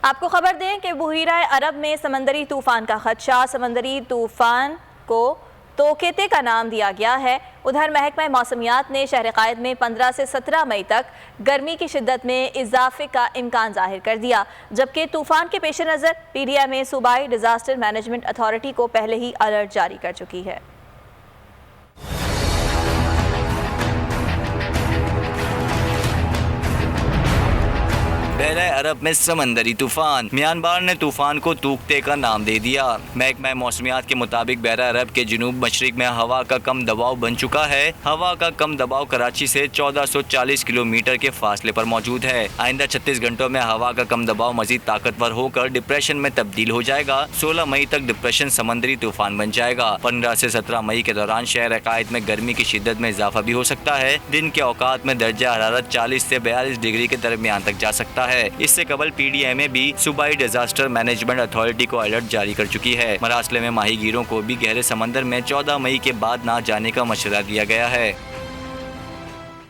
آپ کو خبر دیں کہ بحیرہ عرب میں سمندری طوفان کا خدشہ، سمندری طوفان کو توقیتے کا نام دیا گیا ہے۔ ادھر محکمہ موسمیات نے شہر قائد میں 15 سے 17 مئی تک گرمی کی شدت میں اضافے کا امکان ظاہر کر دیا، جبکہ طوفان کے پیش نظر PDMA صوبائی ڈیزاسٹر مینجمنٹ اتھارٹی کو پہلے ہی الرٹ جاری کر چکی ہے۔ بحیرہ عرب میں سمندری طوفان، میانمار نے طوفان کو توقتے کا نام دے دیا۔ محکمہ موسمیات کے مطابق بحیرہ عرب کے جنوب مشرق میں ہوا کا کم دباؤ بن چکا ہے۔ ہوا کا کم دباؤ کراچی سے 1440 کلومیٹر کے فاصلے پر موجود ہے۔ آئندہ 36 گھنٹوں میں ہوا کا کم دباؤ مزید طاقتور ہو کر ڈپریشن میں تبدیل ہو جائے گا۔ 16 مئی تک ڈپریشن سمندری طوفان بن جائے گا۔ 15 سے 17 مئی کے دوران شہر قائد میں گرمی کی شدت میں اضافہ بھی ہو سکتا ہے۔ دن کے اوقات میں درجہ حرارت 40 سے 42 ڈگری کے درمیان تک جا سکتا ہے۔ اس سے قبل PDMA بھی صوبائی ڈیزاسٹر مینجمنٹ اتھارٹی کو الرٹ جاری کر چکی ہے۔ مراسلے میں ماہی گیروں کو بھی گہرے سمندر میں 14 مئی کے بعد نہ جانے کا مشورہ دیا گیا ہے۔